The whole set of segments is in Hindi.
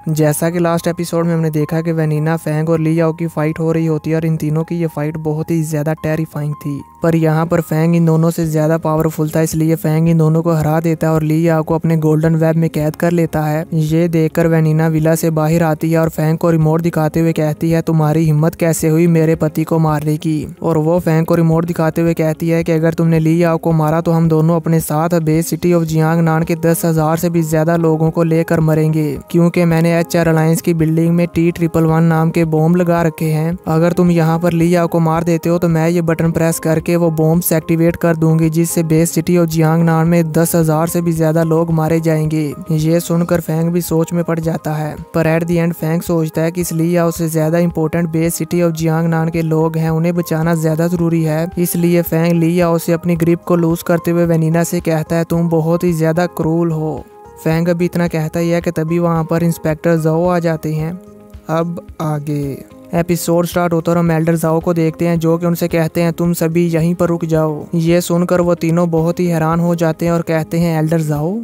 जैसा कि लास्ट एपिसोड में हमने देखा कि वैनिना, फैंग और ली याओ की फाइट हो रही होती है और इन तीनों की ये फाइट बहुत ही ज्यादा टेरिफाइंग थी। पर यहाँ पर फैंग इन दोनों से ज्यादा पावरफुल था, इसलिए फैंग इन दोनों को हरा देता है और ली याओ को अपने गोल्डन वेब में कैद कर लेता है। ये देखकर वैनिना विला से बाहर आती है और फैंग को रिमोट दिखाते हुए कहती है, तुम्हारी हिम्मत कैसे हुई मेरे पति को मारने की। और वो फैंग को रिमोट दिखाते हुए कहती है कि अगर तुमने ली याओ को मारा तो हम दोनों अपने साथ बेस सिटी ऑफ जियांगनान के 10,000 से भी ज्यादा लोगों को लेकर मरेंगे, क्योंकि मैंने HR अलायंस की बिल्डिंग में T111 नाम के बॉम्ब लगा रखे हैं। अगर तुम यहाँ पर ली याओ को मार देते हो तो मैं ये बटन प्रेस करके वो बॉम्ब्स एक्टिवेट कर दूंगी, जिससे बेस सिटी ऑफ जियांगनान में 10,000 से भी ज्यादा लोग मारे जाएंगे। ये सुनकर फैंग भी सोच में पड़ जाता है, पर एट द एंड फैंग सोचता है कि इस ली याओ से ज्यादा important base city of Jiangnan के लोग हैं, उन्हें बचाना ज्यादा जरूरी है। इसलिए फैंग ली याओ से अपनी ग्रिप को लूज करते हुए वैनिना से कहता है, तुम बहुत ही ज्यादा क्रूल हो। फैंग अभी इतना कहता ही है कि तभी वहाँ पर इंस्पेक्टर जाओ आ जाते हैं। अब आगे एपिसोड स्टार्ट होता है और हम एल्डर जाओ को देखते हैं, जो कि उनसे कहते हैं तुम सभी यहीं पर रुक जाओ। ये सुनकर वो तीनों बहुत ही हैरान हो जाते हैं और कहते हैं एल्डर जाओ।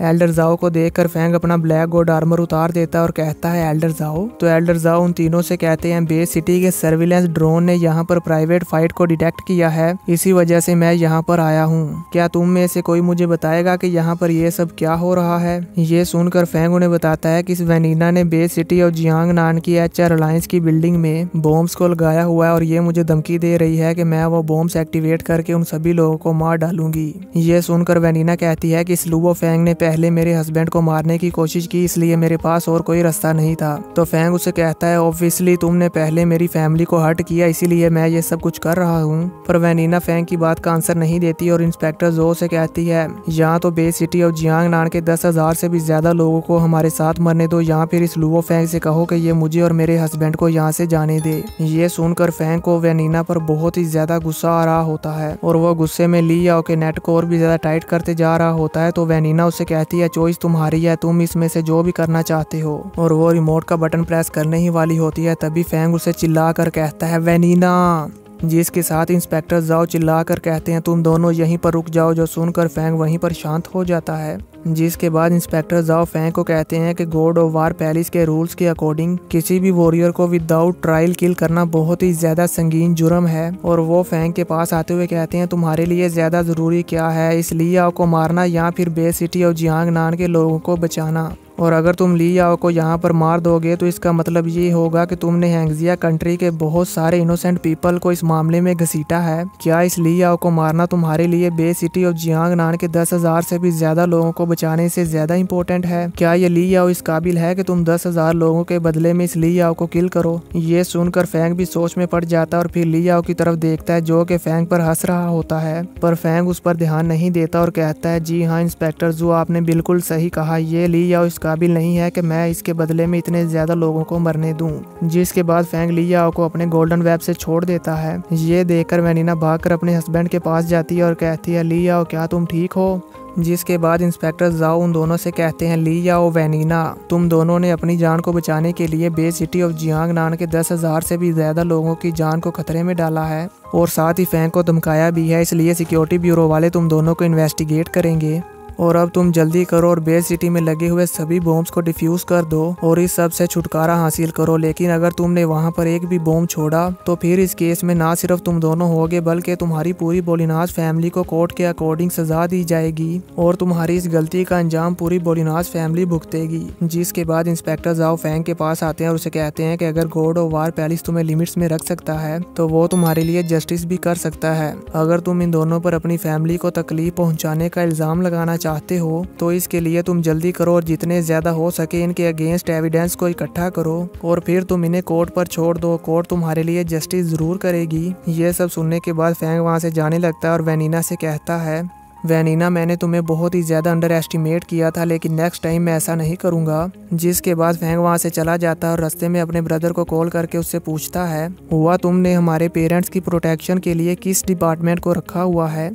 एल्डर जाओ को देखकर फैंग अपना ब्लैक गोल्ड आर्मर उतार देता है और कहता है एल्डर जाओ। तो एल्डर जाओ उन तीनों से कहते हैं, बेस सिटी के सर्विलेंस ड्रोन ने यहाँ पर प्राइवेट फाइट को डिटेक्ट किया है, इसी वजह से मैं यहाँ पर आया हूँ। क्या तुम में से कोई मुझे बताएगा कि यहाँ पर ये सब क्या हो रहा है। ये सुनकर फैंग उन्हें बताता है कि इस वैनिना ने बेस सिटी और जियांगनान की HR अलायंस की बिल्डिंग में बॉम्ब्स को लगाया हुआ है और ये मुझे धमकी दे रही है कि मैं वो बॉम्ब्स एक्टिवेट करके उन सभी लोगों को मार डालूंगी। ये सुनकर वैनिना कहती है कि इस लुओ फैंग ने पहले मेरे हस्बैंड को मारने की कोशिश की, इसलिए मेरे पास और कोई रास्ता नहीं था। तो फैंग उसे कहता है, ऑब्वियसली तुमने पहले मेरी फैमिली को हर्ट किया, इसीलिए मैं ये सब कुछ कर रहा हूँ। पर वैनिना फैंग की बात का आंसर नहीं देती और इंस्पेक्टर जो से कहती है, या तो बेस सिटी और जियांगनान के 10,000 से भी ज्यादा लोगों को हमारे साथ मरने दो, या फिर इस लुओ फैंग से कहो कि ये मुझे और मेरे हस्बैंड को यहाँ से जाने दे। ये सुनकर फैंग को वैनिना पर बहुत ही ज्यादा गुस्सा आ रहा होता है और वो गुस्से में ली याओ के नेट को और भी ज्यादा टाइट करते जा रहा होता है। तो वैनिना उससे कहती है, चॉइस तुम्हारी है, तुम इसमें से जो भी करना चाहते हो। और वो रिमोट का बटन प्रेस करने ही वाली होती है, तभी फैंग उसे चिल्ला कर कहता है वैनिना, जिसके साथ इंस्पेक्टर जाओ चिल्ला कर कहते हैं, तुम दोनों यहीं पर रुक जाओ। जो सुनकर फैंग वहीं पर शांत हो जाता है। जिसके बाद इंस्पेक्टर जाओ फैंग को कहते हैं कि गॉड ऑफ वार पैलेस के रूल्स के अकॉर्डिंग किसी भी वॉरियर को विदाउट ट्रायल किल करना बहुत ही ज्यादा संगीन जुर्म है। और वो फैंग के पास आते हुए कहते हैं, तुम्हारे लिए ज्यादा जरूरी क्या है, इस ली याओ को मारना या फिर बेस सिटी और जियांगनान के लोगों को बचाना। और अगर तुम ली याओ को यहाँ पर मार दोगे तो इसका मतलब ये होगा कि तुमने हैंगजिया कंट्री के बहुत सारे इनोसेंट पीपल को इस मामले में घसीटा है। क्या इस ली याओ को मारना तुम्हारे लिए बेस सिटी और जियांगनान के 10,000 से भी ज्यादा लोगों को बचाने से ज्यादा इंपॉर्टेंट है? क्या ये ली याओ इस काबिल है कि तुम 10,000 लोगों के बदले में इस ली याओ को किल करो? ये सुनकर फैंग भी सोच में पड़ जाता है और फिर ली याओ की तरफ देखता है, जो कि फैंग पर हंस रहा होता है। पर फैंग उस पर ध्यान नहीं देता और कहता है, जी हाँ इंस्पेक्टर जू, आपने बिल्कुल सही कहा, ये ली याओ इस काबिल नहीं है कि मैं इसके बदले में इतने ज्यादा लोगों को मरने दूं। जिसके बाद फैंग ली याओ को अपने गोल्डन वेब से छोड़ देता है। ये देखकर वैनिना भागकर अपने हस्बैंड के पास जाती है और कहती है, ली याओ क्या तुम ठीक हो? जिसके बाद इंस्पेक्टर जाओ उन दोनों से कहते हैं, ली याओ, वैनिना, तुम दोनों ने अपनी जान को बचाने के लिए बेस सिटी ऑफ जियांगनान के 10,000 से भी ज्यादा लोगों की जान को खतरे में डाला है और साथ ही फैंग को धमकाया भी है, इसलिए सिक्योरिटी ब्यूरो वाले तुम दोनों को इन्वेस्टिगेट करेंगे। और अब तुम जल्दी करो और बेस सिटी में लगे हुए सभी बॉम्ब्स को डिफ्यूज कर दो और इस सब से छुटकारा हासिल करो। लेकिन अगर तुमने वहां पर एक भी बॉम्ब छोड़ा तो फिर इस केस में ना सिर्फ तुम दोनों होगे बल्कि तुम्हारी पूरी बोलिनाज फैमिली को कोर्ट के अकॉर्डिंग सजा दी जाएगी और तुम्हारी इस गलती का अंजाम पूरी बोलिनाज फैमिली भुगतेगी। जिसके बाद इंस्पेक्टर जाओ फैंग के पास आते हैं और उसे कहते हैं कि अगर गॉड ऑफ वार पैलेस तुम्हें लिमिट्स में रख सकता है तो वो तुम्हारे लिए जस्टिस भी कर सकता है। अगर तुम इन दोनों पर अपनी फैमिली को तकलीफ पहुंचाने का इल्जाम लगाना चाहते हो तो इसके लिए तुम जल्दी करो और जितने ज्यादा हो सके इनके अगेंस्ट एविडेंस को इकट्ठा करो और फिर तुम इन्हें कोर्ट पर छोड़ दो, कोर्ट तुम्हारे लिए जस्टिस जरूर करेगी। ये सब सुनने के बाद फैंग वहां से जाने लगता है और वैनिना से कहता है, वैनिना, मैंने तुम्हें बहुत ही ज्यादा अंडर एस्टिमेट किया था, लेकिन नेक्स्ट टाइम मैं ऐसा नहीं करूंगा। जिसके बाद फैंग वहां से चला जाता है और रास्ते में अपने ब्रदर को कॉल करके उससे पूछता है, हुआ तुमने हमारे पेरेंट्स की प्रोटेक्शन के लिए किस डिपार्टमेंट को रखा हुआ है?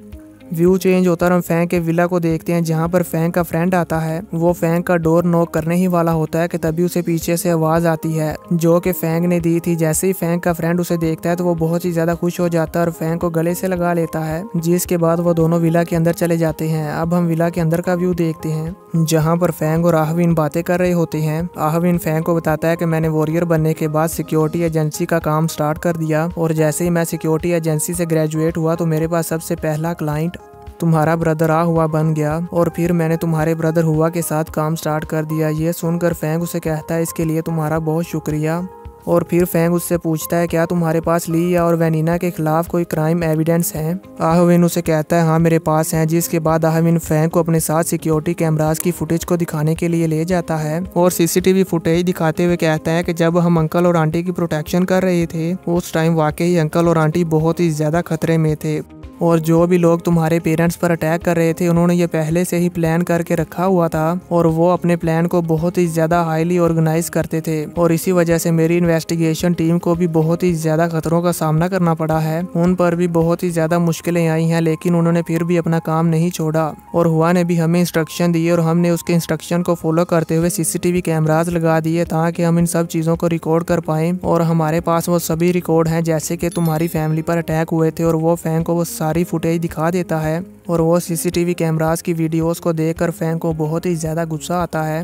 व्यू चेंज होता है और हम फैंग के विला को देखते हैं जहाँ पर फैंग का फ्रेंड आता है। वो फैंग का डोर नॉक करने ही वाला होता है कि तभी उसे पीछे से आवाज आती है जो कि फैंग ने दी थी। जैसे ही फैंग का फ्रेंड उसे देखता है तो वो बहुत ही ज्यादा खुश हो जाता है और फैंग को गले से लगा लेता है, जिसके बाद वो दोनों विला के अंदर चले जाते हैं। अब हम विला के अंदर का व्यू देखते हैं जहाँ पर फैंग और आहविन बातें कर रहे होते हैं। आहविन फैंग को बताता है कि मैंने वॉरियर बनने के बाद सिक्योरिटी एजेंसी का काम स्टार्ट कर दिया और जैसे ही मैं सिक्योरिटी एजेंसी से ग्रेजुएट हुआ तो मेरे पास सबसे पहला क्लाइंट तुम्हारा ब्रदर हुआ बन गया और फिर मैंने तुम्हारे ब्रदर हुआ के साथ काम स्टार्ट कर दिया। ये सुनकर फैंग उसे कहता है इसके लिए तुम्हारा बहुत शुक्रिया। और फिर फैंग उससे पूछता है क्या तुम्हारे पास लिया और वेनिना के खिलाफ कोई क्राइम एविडेंस है। आहविन उसे कहता है हाँ मेरे पास है, जिसके बाद आहविन फैंग को अपने साथ सिक्योरिटी कैमरास की फुटेज को दिखाने के लिए ले जाता है और सीसीटीवी फुटेज दिखाते हुए कहता है कि जब हम अंकल और आंटी की प्रोटेक्शन कर रहे थे उस टाइम वाकई अंकल और आंटी बहुत ही ज्यादा खतरे में थे और जो भी लोग तुम्हारे पेरेंट्स पर अटैक कर रहे थे उन्होंने ये पहले से ही प्लान करके रखा हुआ था और वो अपने प्लान को बहुत ही ज़्यादा हाईली ऑर्गेनाइज करते थे और इसी वजह से मेरी इन्वेस्टिगेशन टीम को भी बहुत ही ज़्यादा खतरों का सामना करना पड़ा है। उन पर भी बहुत ही ज़्यादा मुश्किलें आई हैं लेकिन उन्होंने फिर भी अपना काम नहीं छोड़ा और हुआ ने भी हमें इंस्ट्रक्शन दिए और हमने उसके इंस्ट्रक्शन को फॉलो करते हुए सीसीटीवी कैमराज लगा दिए ताकि हम इन सब चीज़ों को रिकॉर्ड कर पाएँ और हमारे पास वो सभी रिकॉर्ड हैं जैसे कि तुम्हारी फैमिली पर अटैक हुए थे और वो फैंग को वो सारी फुटेज दिखा देता है और वो सीसीटीवी कैमरास की वीडियोस को देखकर फैंग को बहुत ही ज़्यादा गुस्सा आता है।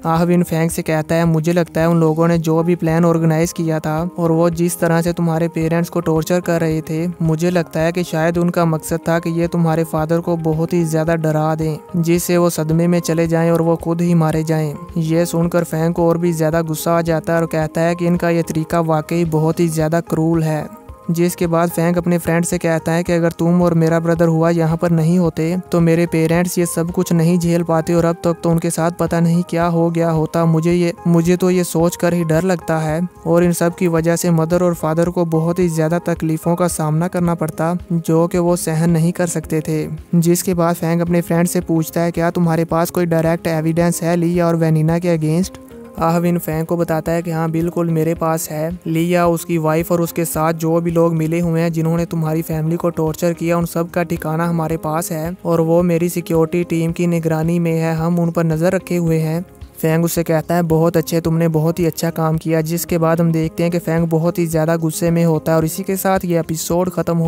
आहविन फैंग से कहता है मुझे लगता है उन लोगों ने जो भी प्लान ऑर्गेनाइज किया था और वो जिस तरह से तुम्हारे पेरेंट्स को टॉर्चर कर रहे थे मुझे लगता है कि शायद उनका मकसद था कि ये तुम्हारे फादर को बहुत ही ज़्यादा डरा दें जिससे वो सदमे में चले जाएं और वो खुद ही मारे जाएं। ये सुनकर फैंग को और भी ज़्यादा गुस्सा आ जाता है और कहता है कि इनका ये तरीका वाकई बहुत ही ज़्यादा क्रूल है। जिसके बाद फैंग अपने फ्रेंड से कहता है कि अगर तुम और मेरा ब्रदर हुआ यहाँ पर नहीं होते तो मेरे पेरेंट्स ये सब कुछ नहीं झेल पाते और अब तक तो उनके साथ पता नहीं क्या हो गया होता। मुझे तो ये सोच कर ही डर लगता है और इन सब की वजह से मदर और फादर को बहुत ही ज़्यादा तकलीफ़ों का सामना करना पड़ता जो कि वो सहन नहीं कर सकते थे। जिसके बाद फैंग अपने फ्रेंड से पूछता है क्या तुम्हारे पास कोई डायरेक्ट एविडेंस है लिया और वेनिना के अगेंस्ट। आहविन फैंग को बताता है कि हाँ बिल्कुल मेरे पास है। लिया, उसकी वाइफ और उसके साथ जो भी लोग मिले हुए हैं जिन्होंने तुम्हारी फैमिली को टॉर्चर किया उन सब का ठिकाना हमारे पास है और वो मेरी सिक्योरिटी टीम की निगरानी में है, हम उन पर नज़र रखे हुए हैं। फैंग उससे कहता है बहुत अच्छे, तुमने बहुत ही अच्छा काम किया। जिसके बाद हम देखते हैं कि फैंग बहुत ही ज़्यादा गुस्से में होता है और इसी के साथ ये एपिसोड ख़त्म हो